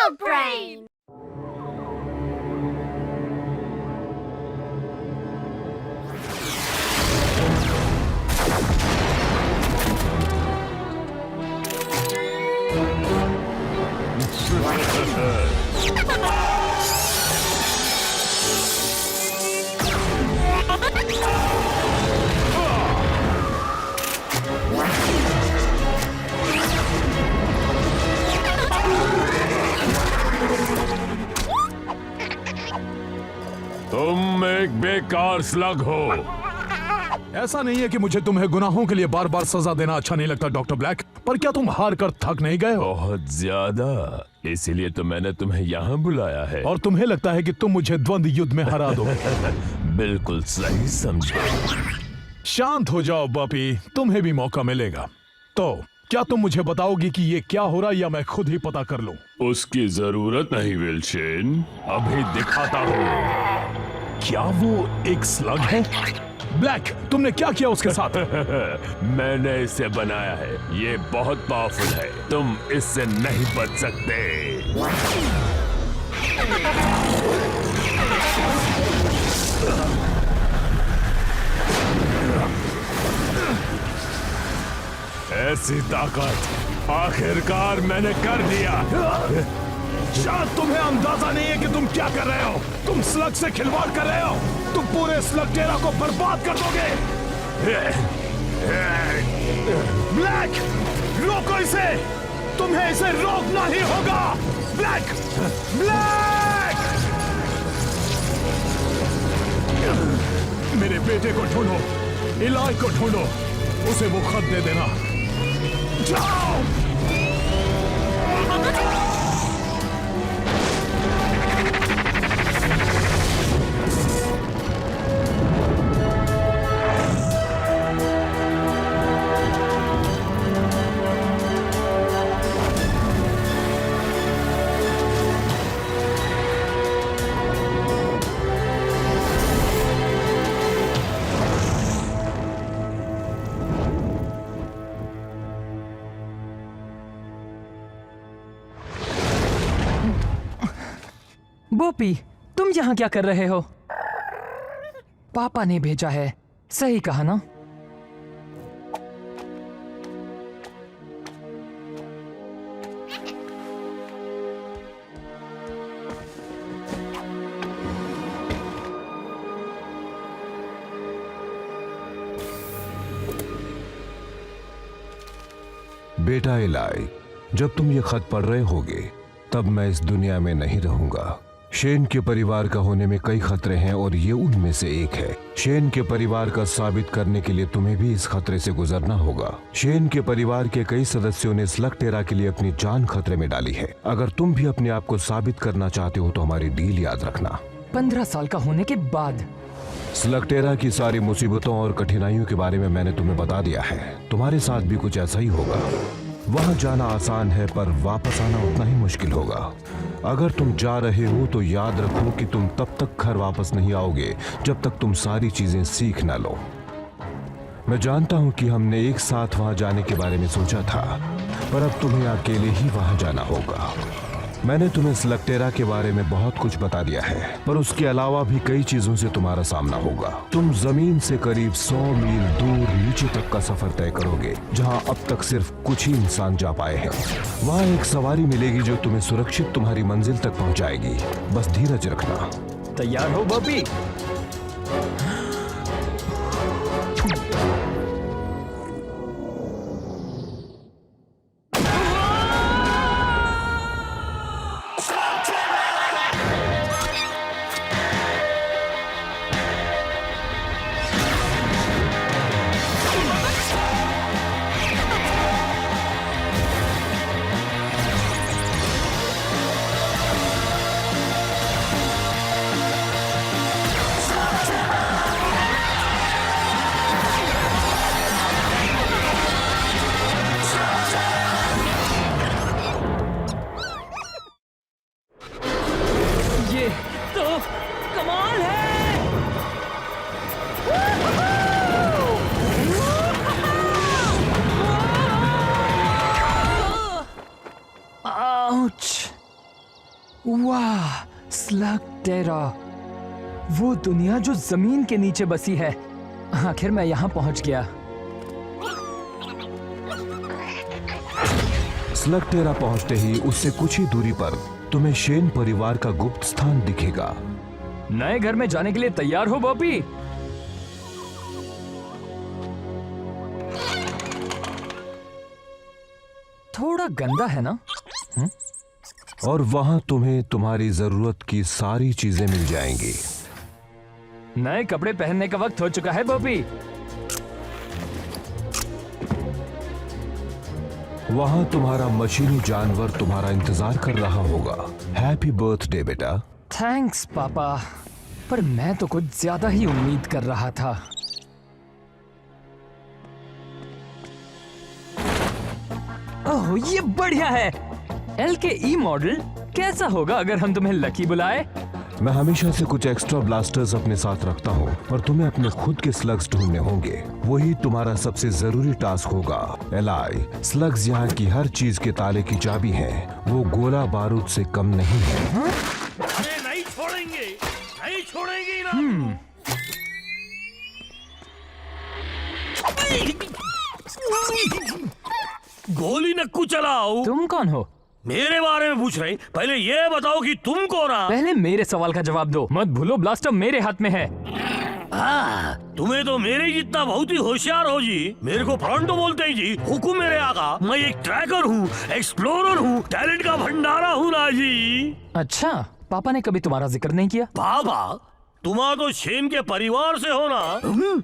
Slug Brain! तुम एक बेकार स्लग हो। ऐसा नहीं है कि मुझे तुम्हें गुनाहों के लिए बार बार सजा देना अच्छा नहीं लगता डॉक्टर ब्लैक, पर क्या तुम हार कर थक नहीं गए हो? बहुत ज्यादा, इसीलिए तो मैंने तुम्हें यहाँ बुलाया है। और तुम्हें लगता है कि तुम मुझे द्वंद्व युद्ध में हरा दोगे? बिल्कुल सही समझे। शांत हो जाओ बॉपी, तुम्हें भी मौका मिलेगा। तो क्या तुम मुझे बताओगी कि ये क्या हो रहा है या मैं खुद ही पता कर लूं? उसकी जरूरत नहीं विल्सन, अभी दिखाता हूँ। क्या वो एक स्लग है? ब्लैक, तुमने क्या किया उसके साथ? मैंने इसे बनाया है, ये बहुत पावरफुल है, तुम इससे नहीं बच सकते। ऐसी ताकत आखिरकार मैंने कर दिया। शायद तुम्हें अंदाजा नहीं है कि तुम क्या कर रहे हो। तुम स्लग से खिलवाड़ कर रहे हो। तुम पूरे स्लगटेरा को बर्बाद कर दोगे। ब्लैक, रोको इसे। तुम्हें इसे रोकना ही होगा। Black, black! मेरे बेटे को ढूंढो, इलाई को ढूंढो, उसे वो खत दे देना। जाओ! बोपी, तुम यहाँ क्या कर रहे हो? पापा ने भेजा है, सही कहा ना? बेटा इलाई, जब तुम ये खत पढ़ रहे होगे तब मैं इस दुनिया में नहीं रहूंगा। शेन के परिवार का होने में कई खतरे हैं और ये उनमें से एक है। शेन के परिवार का साबित करने के लिए तुम्हें भी इस खतरे से गुजरना होगा। शेन के परिवार के कई सदस्यों ने स्लगटेरा के लिए अपनी जान खतरे में डाली है। अगर तुम भी अपने आप को साबित करना चाहते हो तो हमारी डील याद रखना। 15 साल का होने के बाद स्लगटेरा की सारी मुसीबतों और कठिनाइयों के बारे में मैंने तुम्हें बता दिया है। तुम्हारे साथ भी कुछ ऐसा ही होगा। वहां जाना आसान है पर वापस आना उतना ही मुश्किल होगा। अगर तुम जा रहे हो तो याद रखो कि तुम तब तक घर वापस नहीं आओगे जब तक तुम सारी चीजें सीख ना लो। मैं जानता हूं कि हमने एक साथ वहां जाने के बारे में सोचा था, पर अब तुम्हें अकेले ही वहां जाना होगा। मैंने तुम्हें स्लगटेरा के बारे में बहुत कुछ बता दिया है, पर उसके अलावा भी कई चीजों से तुम्हारा सामना होगा। तुम जमीन से करीब 100 मील दूर नीचे तक का सफर तय करोगे, जहां अब तक सिर्फ कुछ ही इंसान जा पाए हैं। वहां एक सवारी मिलेगी जो तुम्हें सुरक्षित तुम्हारी मंजिल तक पहुंचाएगी। बस धीरज रखना। तैयार हो बॉबी? वाह, स्लग टेरा, वो दुनिया जो जमीन के नीचे बसी है। आखिर मैं यहाँ पहुँच गया। स्लग टेरा पहुंचते ही उससे कुछ ही दूरी पर तुम्हें शेन परिवार का गुप्त स्थान दिखेगा। नए घर में जाने के लिए तैयार हो बॉबी? थोड़ा गंदा है ना? और वहां तुम्हें तुम्हारी जरूरत की सारी चीजें मिल जाएंगी। नए कपड़े पहनने का वक्त हो चुका है बॉबी। वहां तुम्हारा मशीनी जानवर तुम्हारा इंतजार कर रहा होगा। हैप्पी बर्थडे बेटा। थैंक्स पापा, पर मैं तो कुछ ज्यादा ही उम्मीद कर रहा था। ओह, ये बढ़िया है। LKE मॉडल कैसा होगा अगर हम तुम्हें लकी बुलाए? मैं हमेशा से कुछ एक्स्ट्रा ब्लास्टर्स अपने साथ रखता हूँ, पर तुम्हें अपने खुद के स्लग्स ढूंढने होंगे। वही तुम्हारा सबसे जरूरी टास्क होगा। एलाई, स्लग्स यहाँ की हर चीज के ताले की चाबी है। वो गोला बारूद से कम नहीं है। अरे नहीं छोड़ेंगे, नहीं छोड़ेंगे ना। गोली नक्कू चलाओ। तुम कौन हो? मेरे बारे में पूछ रहे? पहले ये बताओ कि तुम कौन हो? पहले मेरे सवाल का जवाब दो। मत भूलो ब्लास्टर मेरे हाथ में है। तुम्हें तो मेरे जितना बहुत ही होशियार हो जी। मेरे को फ्रंटो बोलते हैं जी। हुकुम मेरे आका। मैं एक ट्रैकर हूँ, एक्सप्लोरर हूँ, टैलेंट का भंडारा हूँ ना जी। अच्छा, पापा ने कभी तुम्हारा जिक्र नहीं किया? बाबा, तुम्हारा तो शेन के परिवार से हो ना।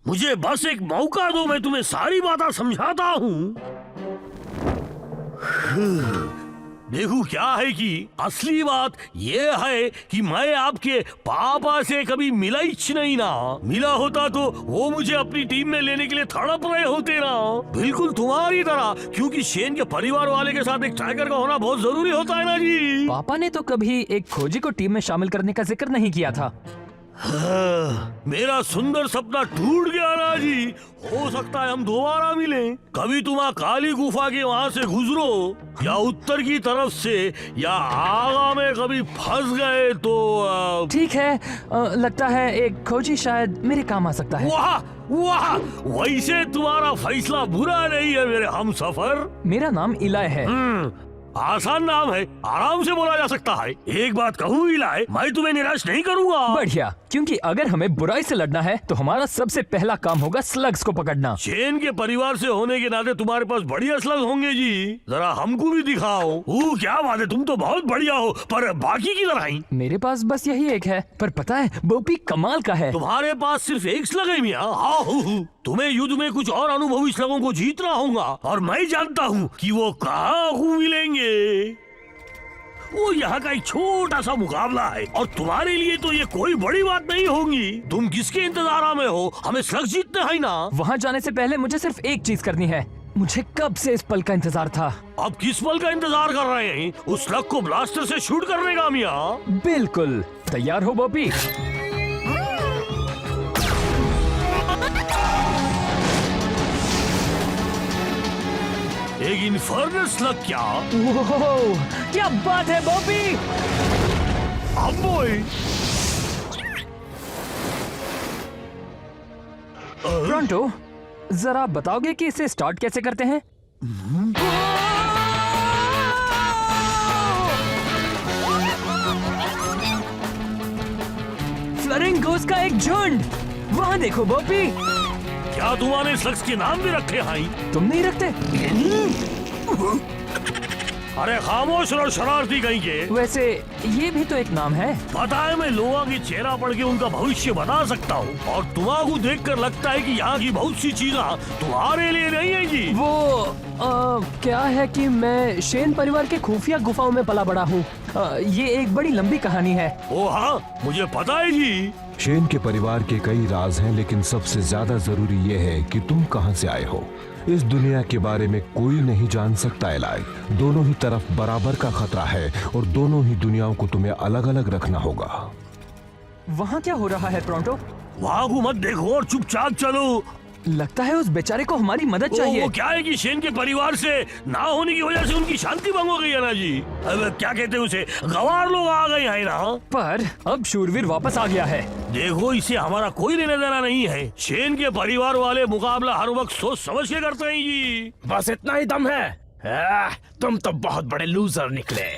मुझे बस एक मौका दो, मैं तुम्हें सारी बातें समझाता हूँ। देखो क्या है कि असली बात ये है कि मैं आपके पापा से कभी मिला ही नहीं ना। मिला होता तो वो मुझे अपनी टीम में लेने के लिए तड़प रहे होते ना, बिल्कुल तुम्हारी तरह। क्योंकि शेन के परिवार वाले के साथ एक ट्रैकर का होना बहुत जरूरी होता है ना जी। पापा ने तो कभी एक खोजी को टीम में शामिल करने का जिक्र नहीं किया था। मेरा सुंदर सपना टूट गया ना जी। हो सकता है हम दोबारा मिलें। कभी तुम काली गुफा के वहाँ से गुजरो या उत्तर की तरफ से, या आगा में कभी फंस गए तो ठीक है, लगता है एक खोजी शायद मेरे काम आ सकता है। वाह वाह, वैसे तुम्हारा फैसला बुरा नहीं है मेरे हमसफर। मेरा नाम इलाय है। आसान नाम है, आराम से बोला जा सकता है। एक बात कहूँ इलाय, मैं तुम्हें निराश नहीं करूँगा। बढ़िया, क्योंकि अगर हमें बुराई से लड़ना है तो हमारा सबसे पहला काम होगा स्लग्स को पकड़ना। शेन के परिवार से होने के नाते तुम्हारे पास बढ़िया स्लग होंगे जी। जरा हमको भी दिखाओ। क्या बात है, तुम तो बहुत बढ़िया हो, पर बाकी की तरह ही। मेरे पास बस यही एक है, पर पता है बोपी कमाल का है। तुम्हारे पास सिर्फ एक स्लग है मियाँ। तुम्हें युद्ध में कुछ और अनुभवी स्लगों को जीतना होगा, और मैं जानता हूँ कि वो कहाँ मिलेंगे। वो यहाँ का एक छोटा सा मुकाबला है, और तुम्हारे लिए तो ये कोई बड़ी बात नहीं होगी। तुम किसके इंतजार में हो? हमें स्लग जीतने हैं ना। वहाँ जाने से पहले मुझे सिर्फ एक चीज करनी है। मुझे कब से इस पल का इंतजार था। अब किस पल का इंतजार कर रहे हैं? उस स्लग को ब्लास्टर से शूट करने का मियाँ। बिल्कुल, तैयार हो बॉबी? एक इन्फर्नल स्लग क्या? ओह, क्या बात है बॉबी! अबोय! प्रोंटो, जरा बताओगे कि इसे स्टार्ट कैसे करते हैं? फ्लरिंगोस का एक झुंड! वहाँ देखो बॉबी! क्या तुम्हारे स्लग्स के नाम भी रखे हैं? तुम नहीं रखते? अरे खामोश रहो शरारती कहीं के। वैसे ये भी तो एक नाम है। पता है, मैं लोगों की चेहरा पढ़ के उनका भविष्य बता सकता हूँ, और तुम्हारा देखकर लगता है कि यहाँ की बहुत सी चीजें तुम्हारे लिए नहीं है जी। वो क्या है कि मैं शेन परिवार के खुफिया गुफाओं में पला बड़ा हूँ। ये एक बड़ी लंबी कहानी है। ओ हाँ, मुझे पता है जी। शेन के परिवार के कई राज हैं, लेकिन सबसे ज्यादा जरूरी ये है कि तुम कहां से आए हो। इस दुनिया के बारे में कोई नहीं जान सकता एलाई। दोनों ही तरफ बराबर का खतरा है, और दोनों ही दुनियाओं को तुम्हें अलग अलग रखना होगा। वहाँ क्या हो रहा है प्रोंटो? वहाँ को मत देखो और चुपचाप चलो। लगता है उस बेचारे को हमारी मदद वो चाहिए। क्या है कि शेन के परिवार से ना होने की वजह से उनकी शांति भंग हो गई है ना जी। अब क्या कहते हैं उसे, गवार लोग आ गए हैं ना। पर अब शूरवीर वापस आ गया है। देखो, इसे हमारा कोई लेना देना नहीं है। शेन के परिवार वाले मुकाबला हर वक्त सोच समझ के करते हैं जी। बस इतना ही दम है। तुम तो बहुत बड़े लूजर निकले।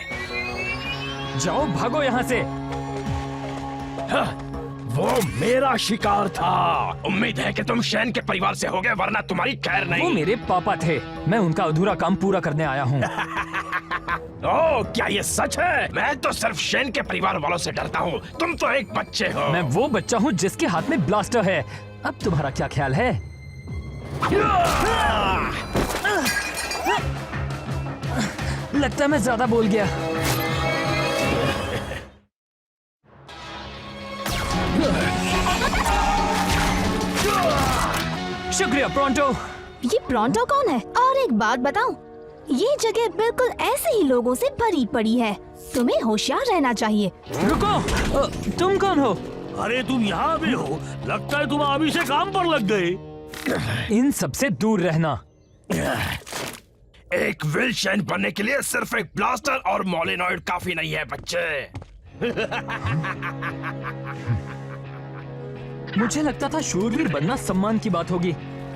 जाओ भागो यहाँ से। वो मेरा शिकार था। उम्मीद है कि तुम शेन के परिवार से होगे, वरना तुम्हारी खैर वो नहीं। मेरे पापा थे, मैं उनका अधूरा काम पूरा करने आया हूँ। ओह, क्या ये सच है? मैं तो सिर्फ शेन के परिवार वालों से डरता हूँ। तुम तो एक बच्चे हो। मैं वो बच्चा हूँ जिसके हाथ में ब्लास्टर है। अब तुम्हारा क्या ख्याल है? लगता है मैं ज्यादा बोल गया। शुक्रिया प्रोंटो। ये प्रोंटो कौन है? और एक बात बताऊं, ये जगह बिल्कुल ऐसे ही लोगों से भरी पड़ी है। तुम्हें होशियार रहना चाहिए। रुको, तुम कौन हो? अरे तुम यहाँ भी हो? लगता है तुम अभी से काम पर लग गए। इन सबसे दूर रहना। एक विल शेन बनने के लिए सिर्फ एक ब्लास्टर और मोलिनॉइड काफी नहीं है बच्चे। मुझे लगता था शूरवीर बनना सम्मान की बात होगी,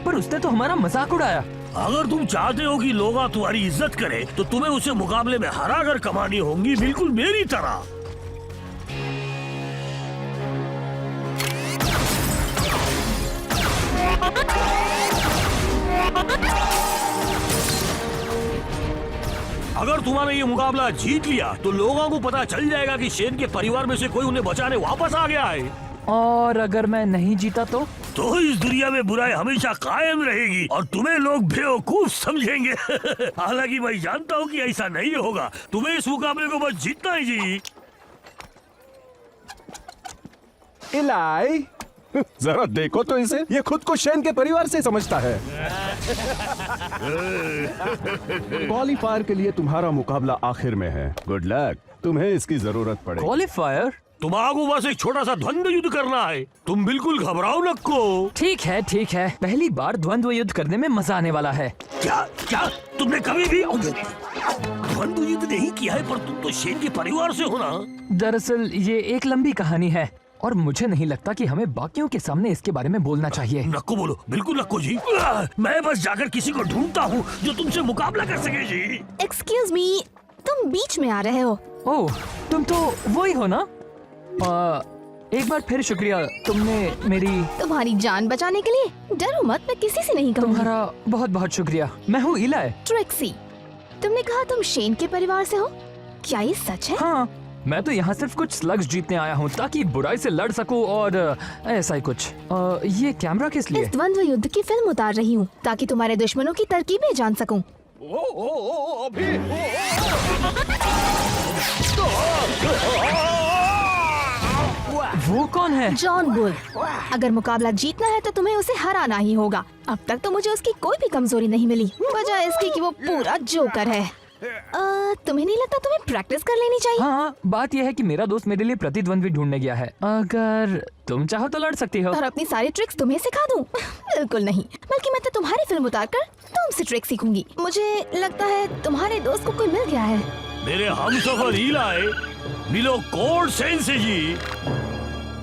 पर उसने तो हमारा मजाक उड़ाया। अगर तुम चाहते हो कि लोग तुम्हारी इज्जत करें, तो तुम्हें उसे मुकाबले में हरा कर कमानी होंगी, बिल्कुल मेरी तरह। अगर तुम्हारा ये मुकाबला जीत लिया, तो लोगों को पता चल जाएगा कि शेन के परिवार में से कोई उन्हें बचाने वापस आ गया है। और अगर मैं नहीं जीता तो इस दुनिया में बुराई हमेशा कायम रहेगी और तुम्हें लोग बेवकूफ समझेंगे। हालांकि मैं जानता हूँ कि ऐसा नहीं होगा। तुम्हें इस मुकाबले को बस जीतना ही जी। इलाई, जरा देखो तो इसे, ये खुद को शेन के परिवार से समझता है। क्वालीफायर के लिए तुम्हारा मुकाबला आखिर में है। गुड लक, तुम्हें इसकी जरूरत पड़ेगी। क्वालीफायर? तुम्हारा बस एक छोटा सा द्वंद्व युद्ध करना है। तुम बिल्कुल घबराओ नको। ठीक है ठीक है, पहली बार द्वंद्व युद्ध करने में मजा आने वाला है। क्या क्या तुमने कभी भी द्वंद्व युद्ध नहीं किया है? पर तुम तो शेन के परिवार से हो ना। दरअसल ये एक लंबी कहानी है और मुझे नहीं लगता कि हमें बाकियों के सामने इसके बारे में बोलना चाहिए। नको बोलो, बिल्कुल नको जी। मैं बस जाकर किसी को ढूंढता हूँ जो तुमसे मुकाबला कर सके जी। एक्सक्यूज मी, तुम बीच में आ रहे हो। ओह, तुम तो वही हो ना? एक बार फिर शुक्रिया, तुमने मेरी। तुम्हारी जान बचाने के लिए डरो मत, मैं किसी से नहीं कहूँगी। तुम्हारा बहुत बहुत शुक्रिया। मैं हूँ इलाई। ट्रिक्सी, तुमने कहा तुम शेन के परिवार से हो, क्या ये सच है? हाँ, मैं तो यहाँ सिर्फ कुछ स्लग्स जीतने आया हूँ ताकि बुराई से लड़ सकूँ और ऐसा ही कुछ। ये कैमरा किस लिए? इस द्वंद्व युद्ध की फिल्म उतार रही हूँ ताकि तुम्हारे दुश्मनों की तरकीबें जान सकूँ। वो कौन है? John bull. अगर मुकाबला जीतना है तो तुम्हें उसे हराना ही होगा। अब तक तो मुझे उसकी कोई भी कमजोरी नहीं मिली, वजह इसकी कि वो पूरा जोकर है। तुम्हें नहीं लगता तुम्हें प्रैक्टिस कर लेनी चाहिए? हाँ, बात यह है कि मेरा दोस्त मेरे लिए प्रतिद्वंद्वी ढूंढने गया है। अगर तुम चाहो तो लड़ सकती हो। और अपनी सारी ट्रिक्स तुम्हें सिखा दूं? बिल्कुल नहीं, बल्कि मैं तो तुम्हारी फिल्म उतारकर तुमसे ट्रिक सीखूंगी। मुझे लगता है तुम्हारे दोस्त को कोई मिल गया है। मेरे हमसफर इलाई, मिलो कोड सेन से जी।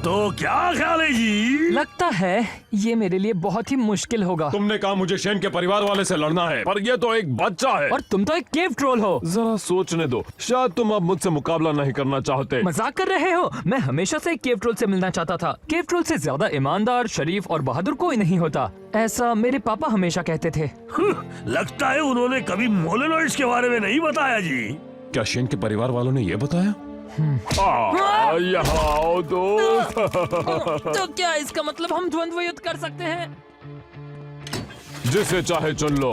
तो क्या ख्याल है जी? लगता है ये मेरे लिए बहुत ही मुश्किल होगा। तुमने कहा मुझे शेन के परिवार वाले से लड़ना है, पर ये तो एक बच्चा है। और तुम तो एक केव ट्रोल हो। जरा सोचने दो, शायद तुम अब मुझसे मुकाबला नहीं करना चाहते। मजाक कर रहे हो? मैं हमेशा से एक केव ट्रोल से मिलना चाहता था। केव ट्रोल से ज्यादा ईमानदार, शरीफ और बहादुर कोई नहीं होता, ऐसा मेरे पापा हमेशा कहते थे। लगता है उन्होंने कभी मोलेनॉइड्स के बारे में नहीं बताया जी। क्या शेन के परिवार वालों ने ये बताया? यहाँ आओ दोस्त। तो क्या इसका मतलब हम द्वंद्व युद्ध कर सकते हैं? जिसे चाहे चुन लो।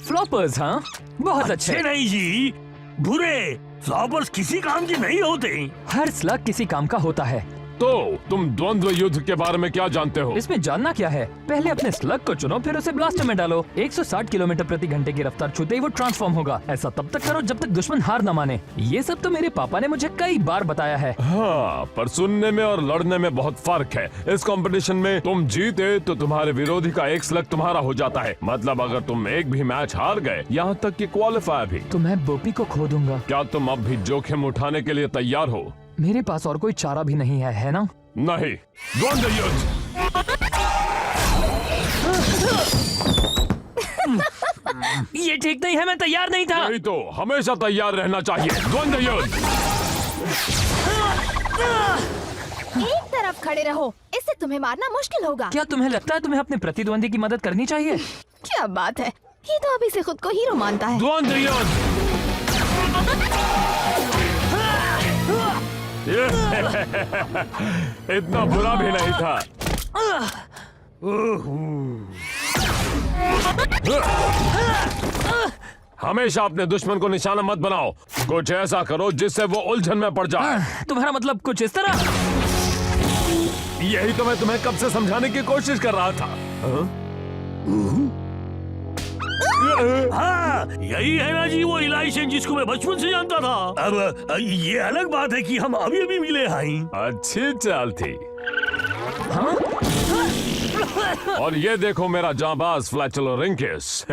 फ्लॉपर्स? हाँ, बहुत अच्छे। नहीं जी, बुरे फ्लॉपर्स किसी काम के नहीं होते। हर स्लग किसी काम का होता है। तो तुम द्वंद्व युद्ध के बारे में क्या जानते हो? इसमें जानना क्या है? पहले अपने स्लग को चुनो, फिर उसे ब्लास्टर में डालो। 160 किलोमीटर प्रति घंटे की रफ्तार छूते ही वो ट्रांसफॉर्म होगा। ऐसा तब तक करो जब तक दुश्मन हार न माने। ये सब तो मेरे पापा ने मुझे कई बार बताया है। हाँ, पर सुनने में और लड़ने में बहुत फर्क है। इस कंपटीशन में तुम जीते तो तुम्हारे विरोधी का एक स्लग तुम्हारा हो जाता है। मतलब अगर तुम एक भी मैच हार गए, यहाँ तक कि क्वालिफाई भी, तो मैं बोपी को खो दूंगा। क्या तुम अब भी जोखिम उठाने के लिए तैयार हो? मेरे पास और कोई चारा भी नहीं है ना? नहीं। द्वंद्व युद्ध। ये ठीक नहीं है, मैं तैयार नहीं था। नहीं तो हमेशा तैयार रहना चाहिए। द्वंद्व युद्ध। एक तरफ खड़े रहो, इससे तुम्हें मारना मुश्किल होगा। क्या तुम्हें लगता है तुम्हें अपने प्रतिद्वंदी की मदद करनी चाहिए? क्या बात है, ये तो अभी से खुद को हीरो मानता है। द्वंद्व युद्ध। इतना बुरा भी नहीं था। हमेशा अपने दुश्मन को निशाना मत बनाओ। कुछ ऐसा करो जिससे वो उलझन में पड़ जाए। तुम्हारा मतलब कुछ इस तरह? यही तो मैं तुम्हें कब से समझाने की कोशिश कर रहा था। हाँ, यही है ना जी वो इलाइशन जिसको मैं बचपन से जानता था। अब ये अलग बात है कि हम अभी अभी मिले हैं। अच्छी चाल थी। और ये देखो मेरा जांबाज फ्लैचुलो रिंकिस।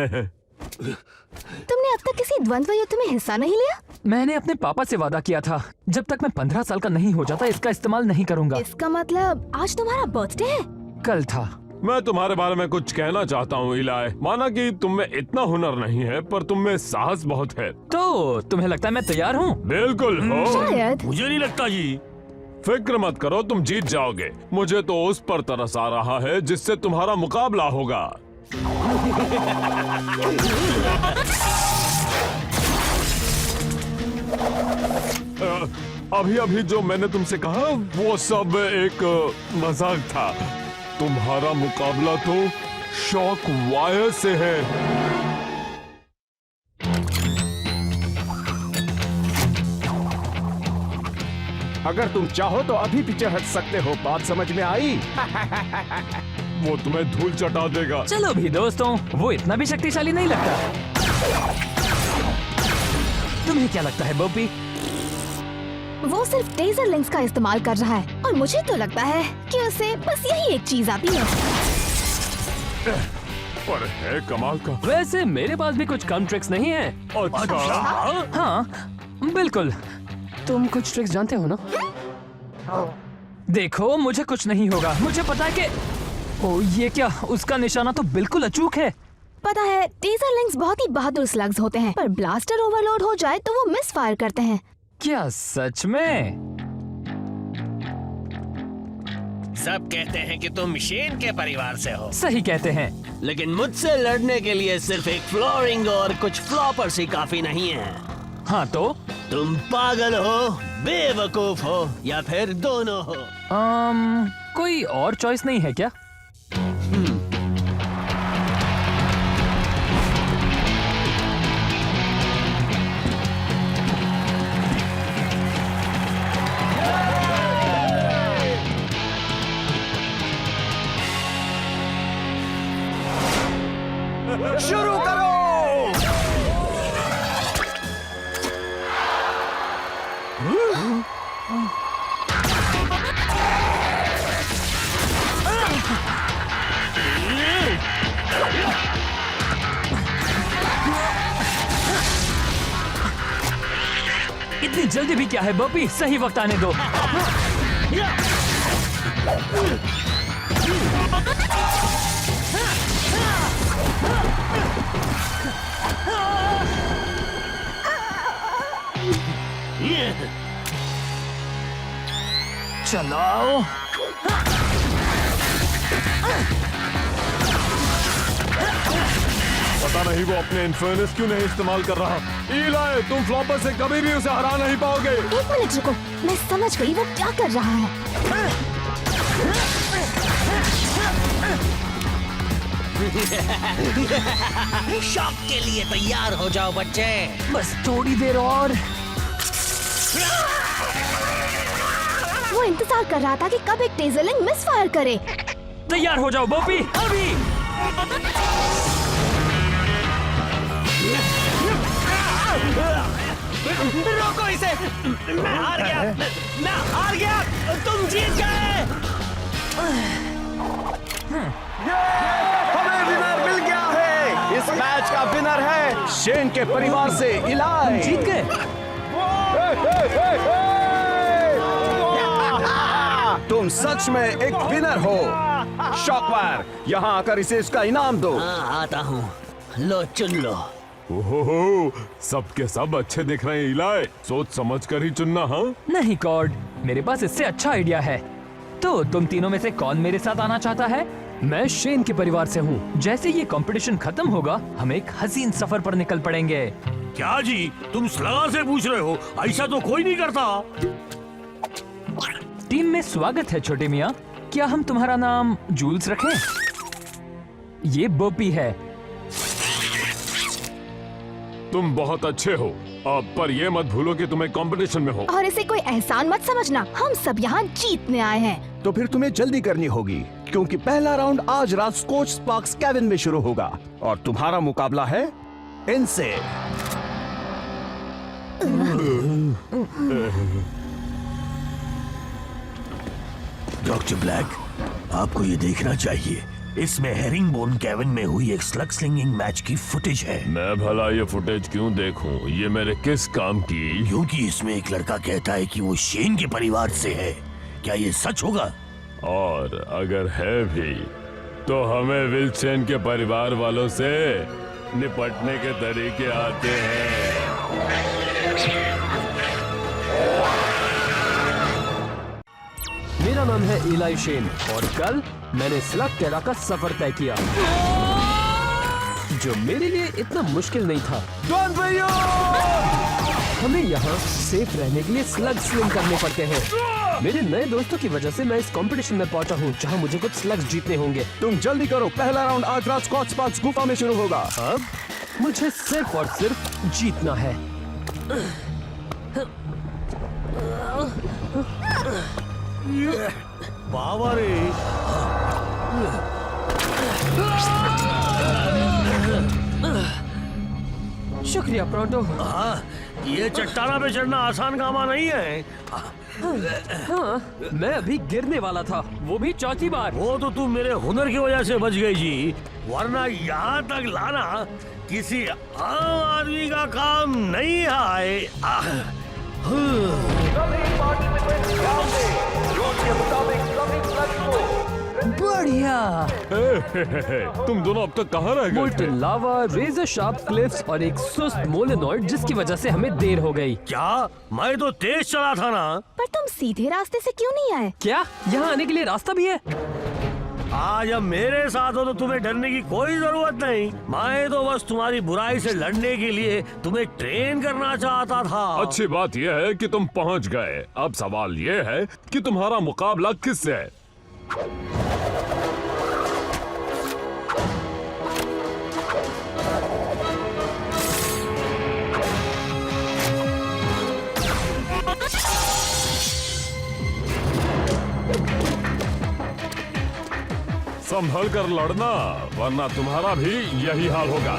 तुमने अब तक किसी द्वंद्व युद्ध में हिस्सा नहीं लिया? मैंने अपने पापा से वादा किया था, जब तक मैं 15 साल का नहीं हो जाता इसका इस्तेमाल नहीं करूंगा। इसका मतलब आज तुम्हारा बर्थडे है? कल था। मैं तुम्हारे बारे में कुछ कहना चाहता हूँ इलाय। माना कि तुम में इतना हुनर नहीं है, पर तुम में साहस बहुत है। तो तुम्हें लगता है मैं तैयार हूँ? बिल्कुल हो। शायद। मुझे नहीं लगता जी। फिक्र मत करो, तुम जीत जाओगे। मुझे तो उस पर तरस आ रहा है जिससे तुम्हारा मुकाबला होगा। अभी अभी जो मैंने तुमसे कहा वो सब एक मजाक था। तुम्हारा मुकाबला तो शॉक वायर से है। अगर तुम चाहो तो अभी पीछे हट सकते हो। बात समझ में आई? वो तुम्हें धूल चटा देगा। चलो भी दोस्तों, वो इतना भी शक्तिशाली नहीं लगता। तुम्हें क्या लगता है बोपी? वो सिर्फ टेजर लिंक्स का इस्तेमाल कर रहा है और मुझे तो लगता है कि उसे बस यही एक चीज आती है। पर है कमाल का। वैसे मेरे पास भी कुछ कम ट्रिक्स नहीं है। अच्छा। हाँ बिल्कुल। तुम कुछ ट्रिक्स जानते हो ना? देखो मुझे कुछ नहीं होगा। मुझे पता है कि ओ ये क्या, उसका निशाना तो बिल्कुल अचूक है। पता है टेजर लिंक्स बहुत ही बहादुर स्लग्स होते हैं, पर ब्लास्टर ओवरलोड हो जाए तो वो मिस फायर करते हैं। क्या सच में? सब कहते हैं कि तुम शेन के परिवार से हो, सही कहते हैं। लेकिन मुझसे लड़ने के लिए सिर्फ एक फ्लोरिंग और कुछ फ्लॉपर्स ही काफी नहीं है। हाँ तो? तुम पागल हो, बेवकूफ हो, या फिर दोनों हो। कोई और चॉइस नहीं है क्या? शुरू करो। इतनी जल्दी भी क्या है बॉबी, सही वक्त आने दो। चलाओ। पता नहीं वो अपने इन्फर्नस क्यों नहीं इस्तेमाल कर रहा। इलाय, तुम फ्लॉपर से कभी भी उसे हरा नहीं पाओगे। एक मिनट रुको, मैं समझ गई वो क्या कर रहा है। शॉक के लिए तैयार हो जाओ बच्चे। बस थोड़ी देर और। वो इंतजार कर रहा था कि कब एक टेजरलिंग मिस फायर करे। तैयार हो जाओ बोपी, अभी। रोको इसे। मैं हार गया, तुम जीत गए। हमें विनर मिल गया है। इस मैच का विनर है शेन के परिवार से इलाई। जीत गए। तुम सच में एक विनर हो। शॉकवायर, यहाँ आकर इसे इसका इनाम दो। हाँ, आता हूँ। लो, चुन लो। ओहो, सबके सब अच्छे दिख रहे हैं इलाई। सोच समझ कर ही चुनना। हाँ, नहीं कॉर्ड, मेरे पास इससे अच्छा आइडिया है। तो तुम तीनों में से कौन मेरे साथ आना चाहता है? मैं शेन के परिवार से हूँ। जैसे ये कंपटीशन खत्म होगा, हम एक हसीन सफर पर निकल पड़ेंगे। क्या जी, तुम स्लगा से पूछ रहे हो? ऐसा तो कोई नहीं करता। टीम में स्वागत है छोटे मियाँ। क्या हम तुम्हारा नाम जूल्स रखें? ये बोपी है। तुम बहुत अच्छे हो। अब पर ये मत भूलो कि तुम एक कंपटीशन में हो। और इसे कोई एहसान मत समझना, हम सब यहाँ जीतने आए हैं। तो फिर तुम्हें जल्दी करनी होगी, क्योंकि पहला राउंड आज रात स्कॉच स्पार्क्स केबिन में शुरू होगा और तुम्हारा मुकाबला है इनसे। डॉक्टर ब्लैक, आपको ये देखना चाहिए। इसमें हेरिंगबोन केबिन में हुई एक स्लग स्लिंगिंग मैच की फुटेज है। मैं भला ये फुटेज क्यों देखूं? ये मेरे किस काम की? क्योंकि इसमें एक लड़का कहता है कि वो शेन के परिवार से है। क्या ये सच होगा? और अगर है भी तो हमें विल्सन के परिवार वालों से निपटने के तरीके आते हैं। मेरा नाम है इलाई शेन और कल मैंने स्लग टेरा का सफर तय किया, जो मेरे लिए इतना मुश्किल नहीं था। हमें यहाँ सेफ रहने के लिए स्लग स्लिंग करने पड़ते हैं। मेरे नए दोस्तों की वजह से मैं इस कंपटीशन में पहुंचा हूँ, जहाँ मुझे कुछ स्लग्स जीतने होंगे। तुम जल्दी करो, पहला राउंड आज रात स्कॉच स्पार्क्स गुफा में शुरू होगा। अब मुझे सिर्फ और सिर्फ जीतना है। बाबा रे, शुक्रिया प्रोटो। हाँ, ये चट्टाना पे चढ़ना आसान कामा नहीं है। हाँ, मैं अभी गिरने वाला था, वो भी चौथी बार। वो तो तुम मेरे हुनर की वजह से बच गई जी, वरना यहाँ तक लाना किसी आम आदमी का काम नहीं है। बढ़िया। तुम दोनों अब तक कहाँ रह गए थे? मोल्टन लावा, रेजर शार्प क्लिफ्स और एक सुस्त मोलेनॉइड, जिसकी वजह से हमें देर हो गई। क्या? मैं तो तेज चला था ना। पर तुम सीधे रास्ते से क्यों नहीं आए? क्या यहाँ आने के लिए रास्ता भी है? आज अब मेरे साथ हो तो तुम्हें डरने की कोई जरूरत नहीं। मैं तो बस तुम्हारी बुराई से लड़ने के लिए तुम्हें ट्रेन करना चाहता था। अच्छी बात यह है कि तुम पहुंच गए। अब सवाल यह है कि तुम्हारा मुकाबला किससे है? संभल कर लड़ना, वरना तुम्हारा भी यही हाल होगा।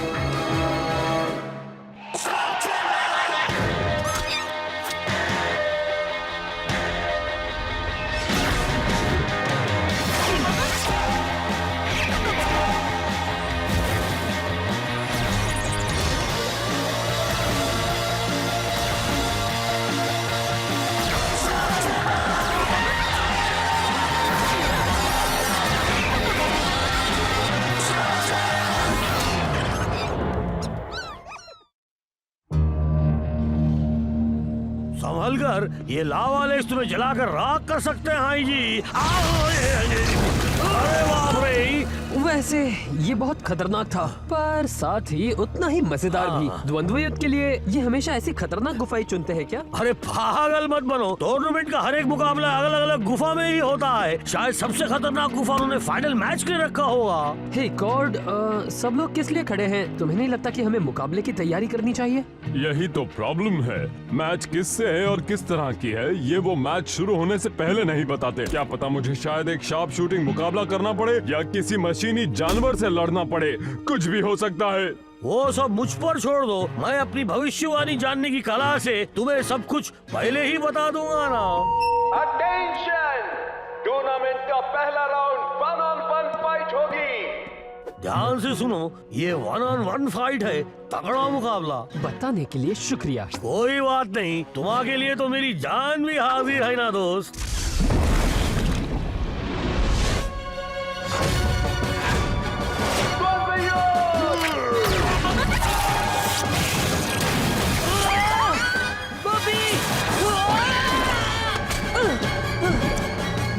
संभल कर, ये लावा लेस तुम्हें जलाकर राख कर सकते हैं। हाई जी, अरे बाप रे, वैसे ये बहुत खतरनाक था, पर साथ ही उतना ही मजेदार भी। द्वंद्व युद्ध के लिए ये हमेशा ऐसी खतरनाक गुफाएं चुनते हैं क्या? अरे पागल मत बनो, टूर्नामेंट का हर एक मुकाबला अलग अलग गुफा में ही होता है। शायद सबसे खतरनाक गुफा उन्होंने फाइनल मैच के लिए रखा होगा। हे गॉड, सब लोग किस लिए खड़े हैं? तुम्हें नहीं लगता कि हमें मुकाबले की तैयारी करनी चाहिए? यही तो प्रॉब्लम है। मैच किससे है और किस तरह की है ये वो मैच शुरू होने से पहले नहीं बताते। क्या पता मुझे शायद एक शार्प शूटिंग मुकाबला करना पड़े या किसी मशीनी जानवर से लड़ना पड़े, कुछ भी हो सकता है। वो सब मुझ पर छोड़ दो, मैं अपनी भविष्यवाणी जानने की कला से तुम्हें सब कुछ पहले ही बता दूंगा ना। अटेंशन, टूर्नामेंट का पहला राउंड 1-on-1 फाइट होगी। ध्यान से सुनो, ये 1-on-1 फाइट है, तगड़ा मुकाबला। बताने के लिए शुक्रिया। कोई बात नहीं, तुम्हारे लिए तो मेरी जान भी हाजिर है ना दोस्त।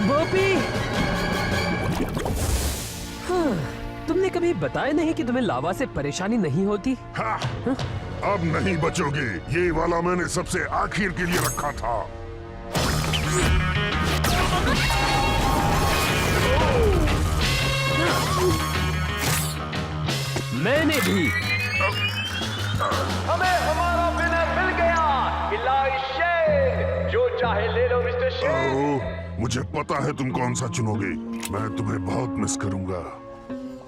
बॉबी, तुमने कभी बताया नहीं कि तुम्हें लावा से परेशानी नहीं होती? हाँ, अब नहीं बचोगे। ये वाला मैंने सबसे आखिर के लिए रखा था। मैंने भी। हमें हमारा विनर मिल गया, इलाई शेन। जो चाहे ले लो मिस्टर शेन। ओह, मुझे पता है तुम कौन सा चुनोगे। मैं तुम्हें बहुत मिस करूंगा।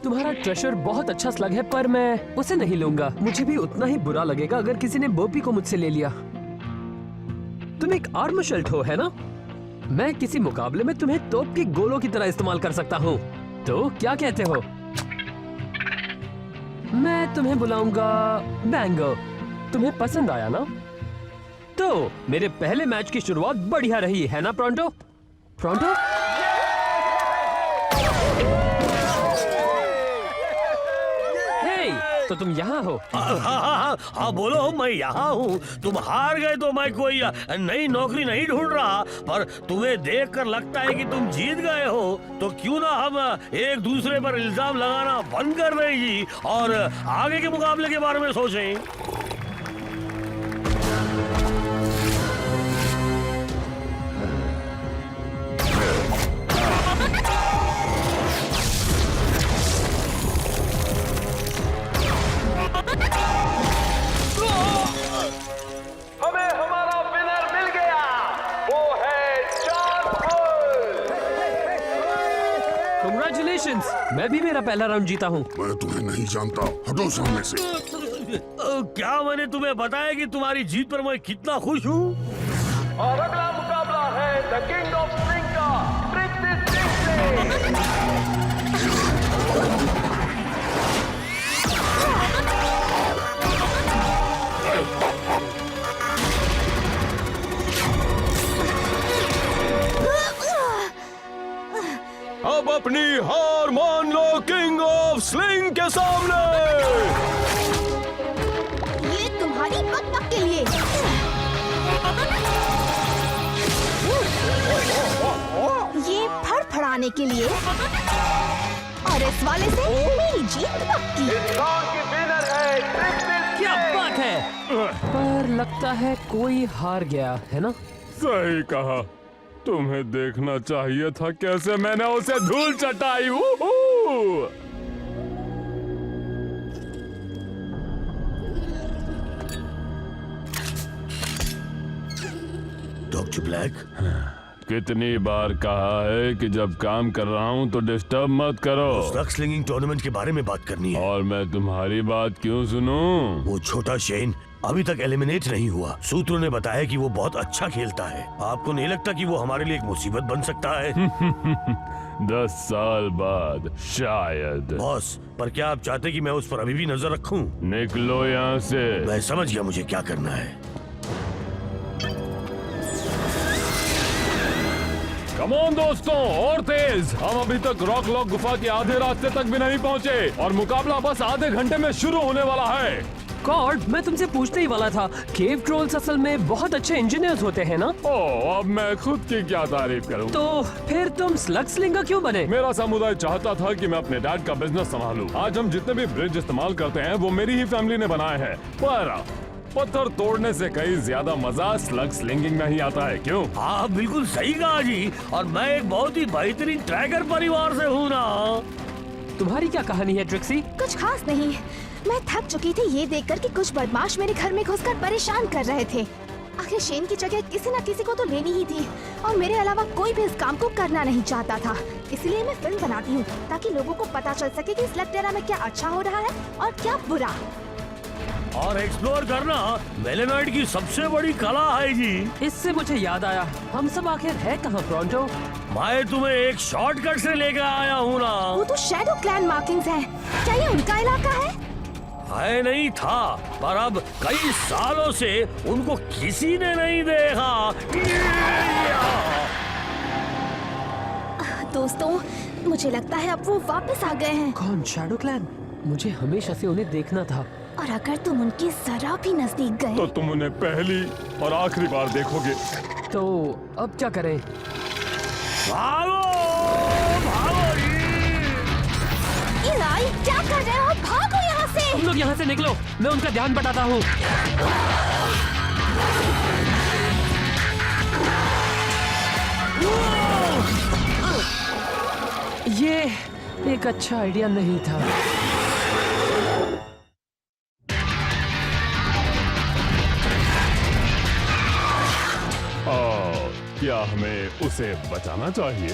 तुम्हारा ट्रेशर बहुत अच्छा स्लग है, पर मैं उसे नहीं लूंगा। मुझे भी उतना ही बुरा लगेगा अगर किसी ने बोपी को मुझसे ले लिया। तुम एक आर्म शल्ट हो, है ना? मैं किसी मुकाबले में तुम्हें तोप के गोलों की तरह इस्तेमाल कर सकता हूँ। तो क्या कहते हो? मैं तुम्हें बुलाऊंगा बैंगो। तुम्हें पसंद आया ना? तो मेरे पहले मैच की शुरुआत बढ़िया रही, है ना प्रोंटो? प्रोंटो? तो तुम यहाँ हो? हाँ बोलो, मैं यहाँ हूँ। तुम हार गए तो मैं कोई नई नौकरी नहीं ढूंढ रहा, पर तुम्हें देखकर लगता है कि तुम जीत गए हो। तो क्यों ना हम एक दूसरे पर इल्जाम लगाना बंद कर दें जी और आगे के मुकाबले के बारे में सोचें। हमें हमारा विनर मिल गया, वो है जॉन पॉल। Congratulations! मैं भी मेरा पहला राउंड जीता हूँ। मैं तुम्हें नहीं जानता, हटो सामने से। क्या मैंने तुम्हें बताया कि तुम्हारी जीत पर मैं कितना खुश हूँ? और अगला मुकाबला है द किंग ऑफ स्लिंग का ट्रिक से। अब अपनी हार मान लो किंग ऑफ स्लिंग के सामने। ये तुम्हारी बकबक के लिए। ये फड़फड़ाने के लिए। और इस वाले से मेरी जीत पक्की। इस राउंड की विनर है क्या बात है? पर लगता है कोई हार गया, है ना? सही कहा। तुम्हें देखना चाहिए था कैसे मैंने उसे धूल चटाई। डॉक्टर ब्लैक, कितनी बार कहा है कि जब काम कर रहा हूँ तो डिस्टर्ब मत करो। स्लग स्लिंगिंग टूर्नामेंट के बारे में बात करनी है। और मैं तुम्हारी बात क्यों सुनूं? वो छोटा शेन अभी तक एलिमिनेट नहीं हुआ। सूत्रों ने बताया कि वो बहुत अच्छा खेलता है। आपको नहीं लगता कि वो हमारे लिए एक मुसीबत बन सकता है? 10 साल बाद शायद। बॉस, पर क्या आप चाहते कि मैं उस पर अभी भी नजर रखूं? निकलो यहाँ से। मैं समझ गया मुझे क्या करना है। कम ऑन दोस्तों, और तेज। हम अभी तक रॉक लॉक गुफा के आधे रास्ते तक भी नहीं पहुँचे और मुकाबला बस आधे घंटे में शुरू होने वाला है। गॉड, मैं तुमसे पूछने ही वाला था, केव ट्रोल्स असल में बहुत अच्छे इंजीनियर्स होते हैं ना? ओह, अब मैं खुद की क्या तारीफ करूं? तो फिर तुम स्लग स्लिंगर क्यों बने? मेरा समुदाय चाहता था कि मैं अपने डैड का बिजनेस संभालूं। आज हम जितने भी ब्रिज इस्तेमाल करते हैं वो मेरी ही फैमिली ने बनाए हैं, पर पत्थर तोड़ने से कहीं ज्यादा मजा स्लग स्लिंगिंग में ही आता है। क्यों? हाँ बिल्कुल सही कहा जी, और मैं एक बहुत ही बेहतरीन ट्रैकर परिवार से हूँ ना। तुम्हारी क्या कहानी है ट्रिक्सी? कुछ खास नहीं, मैं थक चुकी थी ये देखकर कि कुछ बदमाश मेरे घर में घुसकर परेशान कर रहे थे। आखिर शेन की जगह किसी न किसी को तो लेनी ही थी, और मेरे अलावा कोई भी इस काम को करना नहीं चाहता था। इसलिए मैं फिल्म बनाती हूँ ताकि लोगों को पता चल सके कि स्लेक्टेरा में क्या अच्छा हो रहा है और क्या बुरा। और एक्सप्लोर करना मेलेनॉइड की सबसे बड़ी कला है जी। इससे मुझे याद आया, हम सब आखिर है कहाँ प्रोंटो? मैं तुम्हें एक शॉर्टकट से लेकर आया हूँ ना। वो तो शैडो क्लैन मार्किंग्स हैं। क्या ये उनका इलाका है? है नहीं था, पर अब कई सालों से उनको किसी ने नहीं देखा। दोस्तों, मुझे लगता है अब वो वापस आ गए हैं। कौन? Shadow clan? मुझे हमेशा से उन्हें देखना था। और अगर तुम उनके जरा भी नजदीक गए तो तुम उन्हें पहली और आखिरी बार देखोगे। तो अब क्या करें? भागो भागो इलाई, क्या कर रहे हो? भागो यहाँ से! तुम लोग यहाँ से निकलो, मैं उनका ध्यान बटाता हूँ। ये एक अच्छा आइडिया नहीं था। क्या हमें उसे बचाना चाहिए?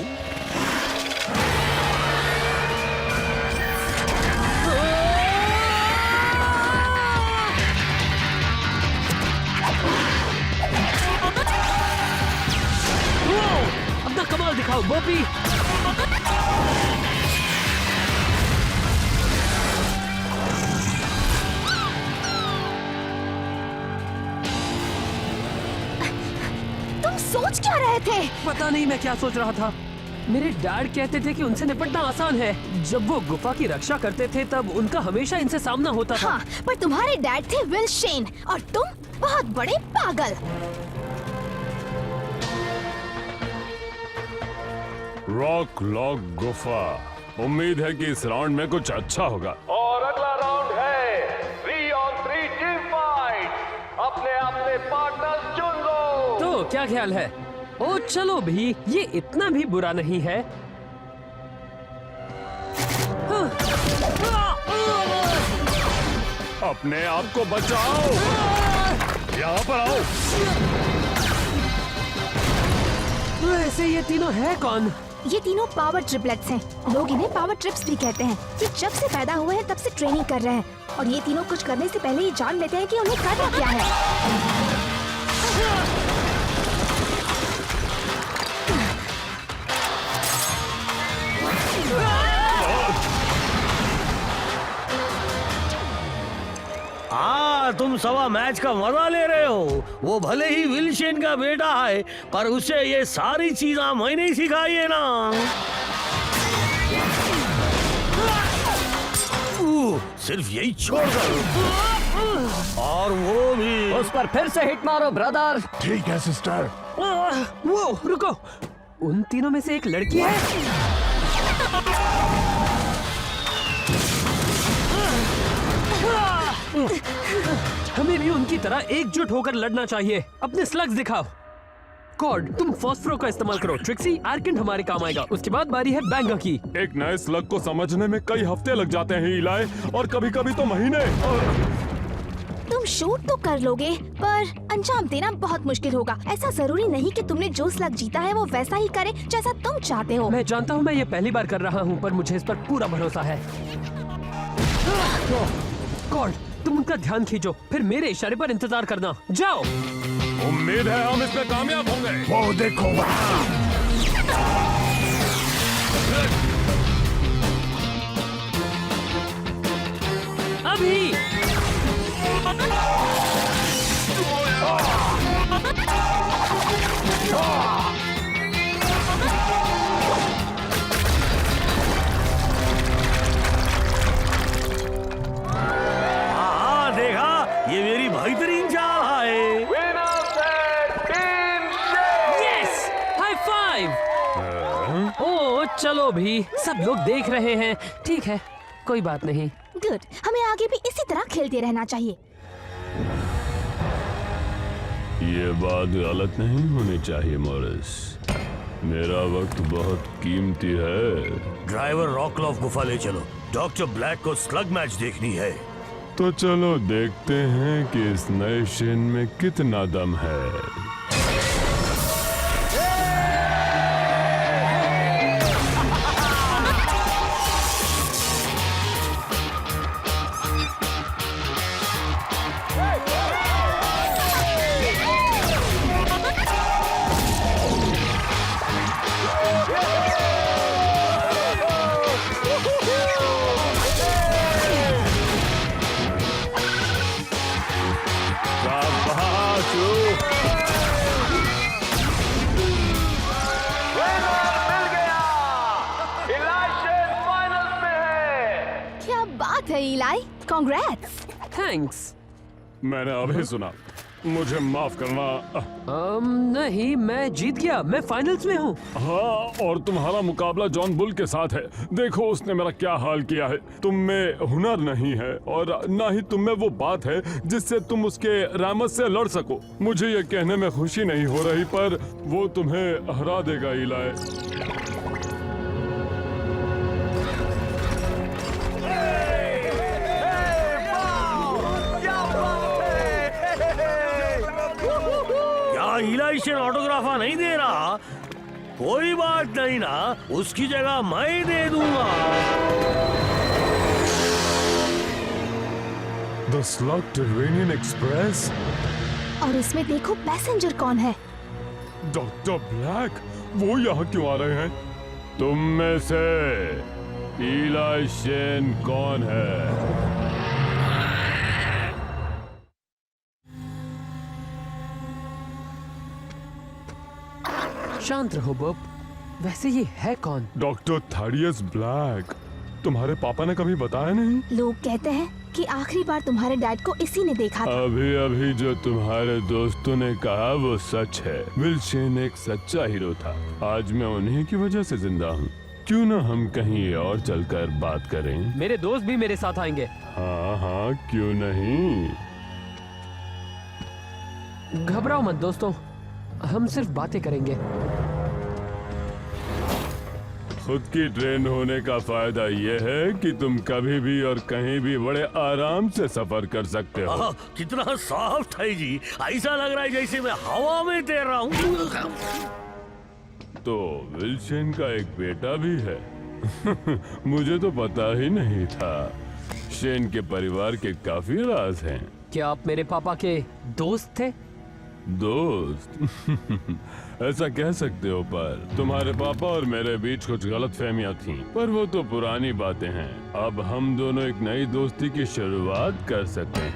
अपना कमाल दिखाओ बोपी। तुम सोच क्या रहे थे? पता नहीं मैं क्या सोच रहा था। मेरे डैड कहते थे कि उनसे निपटना आसान है। जब वो गुफा की रक्षा करते थे तब उनका हमेशा इनसे सामना होता था। हाँ, पर तुम्हारे डैड थे विल शेन और तुम बहुत बड़े पागल। रॉक लॉक गुफा। उम्मीद है कि इस राउंड में कुछ अच्छा होगा। और अगला राउंड है 3-on-3 टीम फाइट। अपने अपने पार्टनर्स चुन लो। तो क्या ख्याल है? ओ चलो भी, ये इतना भी बुरा नहीं है। अपने आप को बचाओ। यहाँ पर आओ। वैसे ये तीनों है कौन? ये तीनों पावर ट्रिपलेट्स हैं। लोग इन्हें पावर ट्रिप्स भी कहते हैं। ये जब से पैदा हुए हैं तब से ट्रेनिंग कर रहे हैं, और ये तीनों कुछ करने से पहले ही जान लेते हैं कि उन्हें करना क्या है। हाँ, तुम सवा मैच का मजा ले रहे हो। वो भले ही विल शेन का बेटा है, पर उसे ये सारी चीजें मैंने ही सिखाई है ना। सिर्फ यही छोड़ दो। और वो भी उस पर फिर से हिट मारो ब्रदर। ठीक है सिस्टर। वो रुको, उन तीनों में से एक लड़की है। हमें भी उनकी तरह एकजुट होकर लड़ना चाहिए। अपने स्लग्स दिखाओ। कॉर्ड, तुम फॉस्फरो का इस्तेमाल करो। ट्रिक्सी, आर्केंट हमारे काम आएगा। उसके बाद बारी है बैंगर की। एक नए स्लग को समझने में कई हफ्ते लग जाते हैं इलाय, और कभी-कभी तो महीने। तुम शूट तो कर लोगे, पर अंजाम देना बहुत मुश्किल होगा। ऐसा जरूरी नहीं कि तुमने जो स्लग जीता है वो वैसा ही करे जैसा तुम चाहते हो। मैं जानता हूँ मैं ये पहली बार कर रहा हूँ, पर मुझे इस पर पूरा भरोसा है। कॉर्ड, तुम उनका ध्यान खींचो, फिर मेरे इशारे पर इंतजार करना। जाओ। उम्मीद है हम इसमें कामयाब होंगे। वो देखो वहाँ। अभी हाँ देखा, 5। ओ चलो भी, सब लोग देख रहे हैं। ठीक है, कोई बात नहीं। गुड, हमें आगे भी इसी तरह खेलते रहना चाहिए। ये बात गलत नहीं होनी चाहिए मॉरिस। मेरा वक्त बहुत कीमती है। ड्राइवर रॉकलॉफ गुफा ले चलो, डॉक्टर ब्लैक को स्लग मैच देखनी है। तो चलो देखते हैं कि इस नए शेन में कितना दम है। इलाई, कांग्रेट्स। थैंक्स। मैंने अभी सुना, मुझे माफ करना। नहीं, मैं जीत गया, मैं फाइनल्स में हूँ। हाँ, और तुम्हारा मुकाबला जॉन बुल के साथ है। देखो उसने मेरा क्या हाल किया है। तुम में हुनर नहीं है और ना ही तुम में वो बात है जिससे तुम उसके रामत से लड़ सको। मुझे ये कहने में खुशी नहीं हो रही, पर वो तुम्हें हरा देगा इलाई। इलाई शेन ऑटोग्राफा नहीं दे रहा? कोई बात नहीं ना, उसकी जगह मैं दे दूंगा। The slug terranean express. और इसमें देखो पैसेंजर कौन है? डॉक्टर ब्लैक, वो यहाँ क्यों आ रहे हैं? तुम में से इलाई शेन कौन है? शांत रहो बॉब। वैसे ये है कौन? Doctor Thaddeus black. तुम्हारे पापा ने कभी बताया नहीं? लोग कहते हैं कि आखिरी बार तुम्हारे डैड को इसी ने देखा था। अभी अभी जो तुम्हारे दोस्तों ने कहा वो सच है। विल शेन एक सच्चा हीरो था। आज मैं उन्हीं की वजह से जिंदा हूँ। क्यों ना हम कहीं और चलकर बात करें? मेरे दोस्त भी मेरे साथ आएंगे। हाँ हाँ, क्यों नहीं। घबराओ मत दोस्तों, हम सिर्फ बातें करेंगे। खुद की ट्रेन होने का फायदा ये है कि तुम कभी भी और कहीं भी बड़े आराम से सफर कर सकते हो। कितना सॉफ्ट है जी, ऐसा लग रहा है जैसे मैं हवा में तैर रहा हूँ। तो विल शेन का एक बेटा भी है। मुझे तो पता ही नहीं था। शेन के परिवार के काफी राज हैं। क्या आप मेरे पापा के दोस्त थे? दोस्त? ऐसा कह सकते हो, पर तुम्हारे पापा और मेरे बीच कुछ गलतफहमियां थीं, पर वो तो पुरानी बातें हैं। अब हम दोनों एक नई दोस्ती की शुरुआत कर सकते हैं।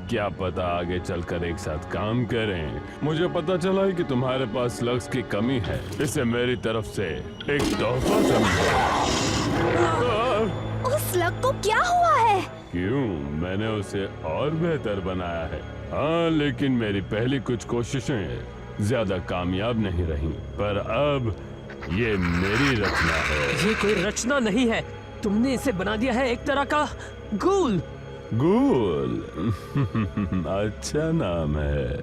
क्या पता आगे चलकर एक साथ काम करें। मुझे पता चला है कि तुम्हारे पास लक्स की कमी है। इसे मेरी तरफ से एक तोहफा समझो। उस लग को क्या हुआ है? क्यों, मैंने उसे और बेहतर बनाया है। हाँ, लेकिन मेरी पहली कुछ कोशिशें ज्यादा कामयाब नहीं रहीं। पर अब ये मेरी रचना है। ये कोई रचना नहीं है, तुमने इसे बना दिया है एक तरह का गूल। गूल? अच्छा नाम है।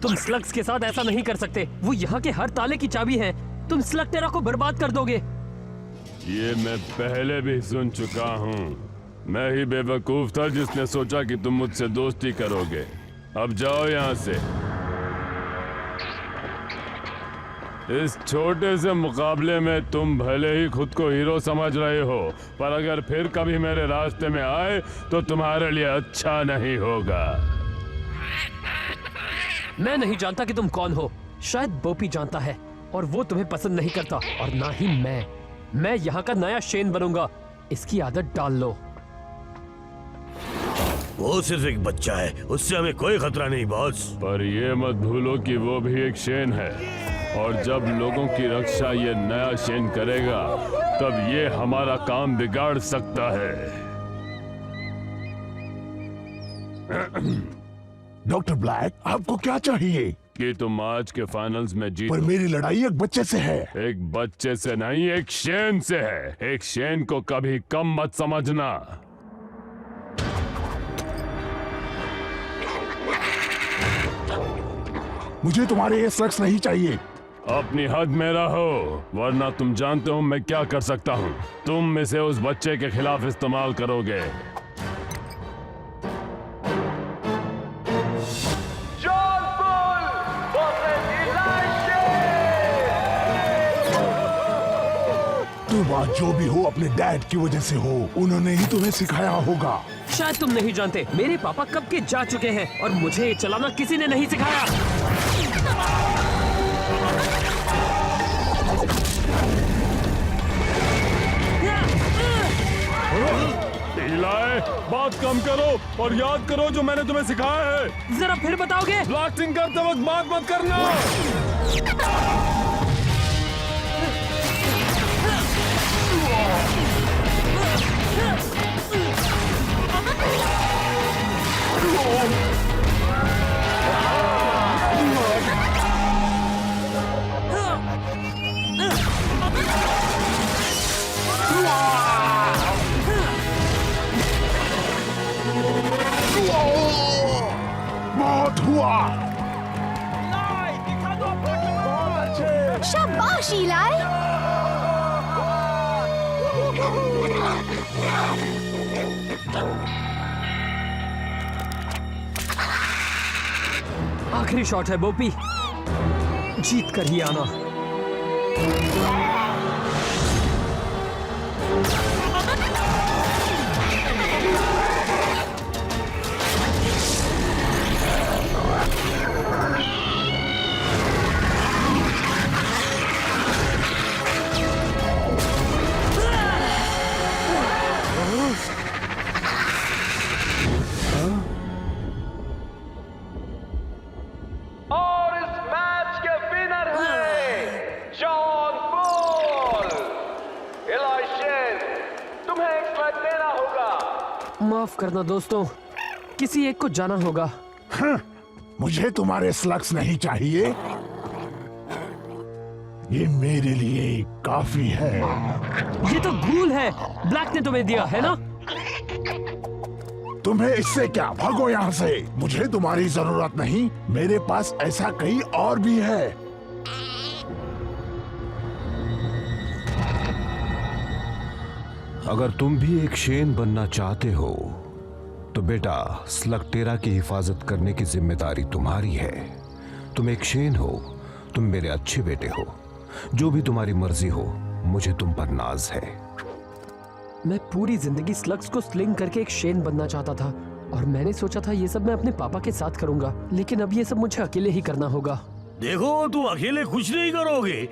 तुम स्लग्स के साथ ऐसा नहीं कर सकते। वो यहाँ के हर ताले की चाबी है। तुम स्लग टेरा को बर्बाद कर दोगे। ये मैं पहले भी सुन चुका हूँ। मैं ही बेवकूफ था जिसने सोचा कि तुम मुझसे दोस्ती करोगे। अब जाओ यहाँ से। इस छोटे से मुकाबले में तुम भले ही खुद को हीरो समझ रहे हो, पर अगर फिर कभी मेरे रास्ते में आए तो तुम्हारे लिए अच्छा नहीं होगा। मैं नहीं जानता कि तुम कौन हो। शायद बोपी जानता है और वो तुम्हें पसंद नहीं करता, और ना ही मैं यहाँ का नया शेन बनूंगा। इसकी आदत डाल लो। वो सिर्फ एक बच्चा है, उससे हमें कोई खतरा नहीं बॉस। पर ये मत भूलो कि वो भी एक शेन है, और जब लोगों की रक्षा ये नया शेन करेगा तब ये हमारा काम बिगाड़ सकता है। डॉक्टर ब्लैक, आपको क्या चाहिए? कि तुम आज के फाइनल्स में जीत। पर मेरी लड़ाई एक बच्चे से है। एक बच्चे से नहीं, एक शेन से है। एक शेन को कभी कम मत समझना। मुझे तुम्हारे ये स्लग्स नहीं चाहिए। अपनी हद में रहो, वरना तुम जानते हो मैं क्या कर सकता हूँ। तुम इसे उस बच्चे के खिलाफ इस्तेमाल करोगे। John Bull versus Elisha. तुम आज जो भी हो अपने डैड की वजह से हो। उन्होंने ही तुम्हें सिखाया होगा। शायद तुम नहीं जानते, मेरे पापा कब के जा चुके हैं और मुझे ये चलाना किसी ने नहीं सिखाया। इलाय, बात कम करो और याद करो जो मैंने तुम्हें सिखाया है। जरा फिर बताओगे? ब्लास्टिंग करते वक्त बात मत करना। बहुत हुआ। शाबाश इलाई। आखिरी शॉट है बोपी, जीत कर ही आना। और इस मैच के विनर हैं जॉन बुल। इलाइशा, तुम्हें एक स्लग देना होगा। माफ करना दोस्तों, किसी एक को जाना होगा। मुझे तुम्हारे स्लग्स नहीं चाहिए। ये मेरे लिए काफी है। ये तो गूल है, ब्लैक ने तुम्हें दिया है ना? तुम्हें इससे क्या, भागो यहाँ से। मुझे तुम्हारी जरूरत नहीं, मेरे पास ऐसा कहीं और भी है। अगर तुम भी एक शेन बनना चाहते हो तो बेटा स्लगटेरा की हिफाजत करने की जिम्मेदारी तुम्हारी है। तुम एक शेन हो, तुम मेरे अच्छे बेटे हो। जो भी तुम्हारी मर्जी हो, मुझे तुम पर नाज है। मैं पूरी जिंदगी स्लग्स को स्लिंग करके एक शेन बनना चाहता था और मैंने सोचा था ये सब मैं अपने पापा के साथ करूंगा, लेकिन अब ये सब मुझे अकेले ही करना होगा। देखो, तुम अकेले कुछ नहीं करोगे,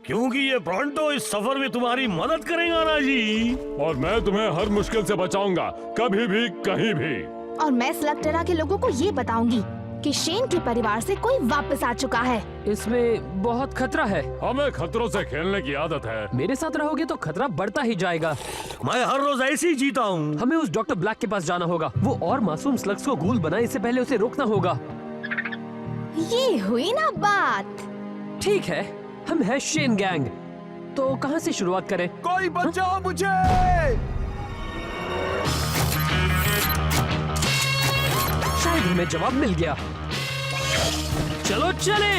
क्योंकि ये ब्रॉन्टो इस सफर में तुम्हारी मदद करेगा ना जी। और मैं तुम्हें हर मुश्किल से बचाऊंगा, कभी भी कहीं भी। और मैं स्लगटेरा के लोगों को ये बताऊंगी कि शेन के परिवार से कोई वापस आ चुका है। इसमें बहुत खतरा है। हमें खतरों से खेलने की आदत है। मेरे साथ रहोगे तो खतरा बढ़ता ही जाएगा। मैं हर रोज ऐसे ही जीता हूँ। हमें उस डॉक्टर ब्लैक के पास जाना होगा। वो और मासूम स्लग्स को गूल बनाए, इससे पहले उसे रोकना होगा। ये हुई ना बात। ठीक है, हम है शेन गैंग, तो कहाँ से शुरुआत करें? कोई बचाओ मुझे। शायद हमें जवाब मिल गया। चलो चले।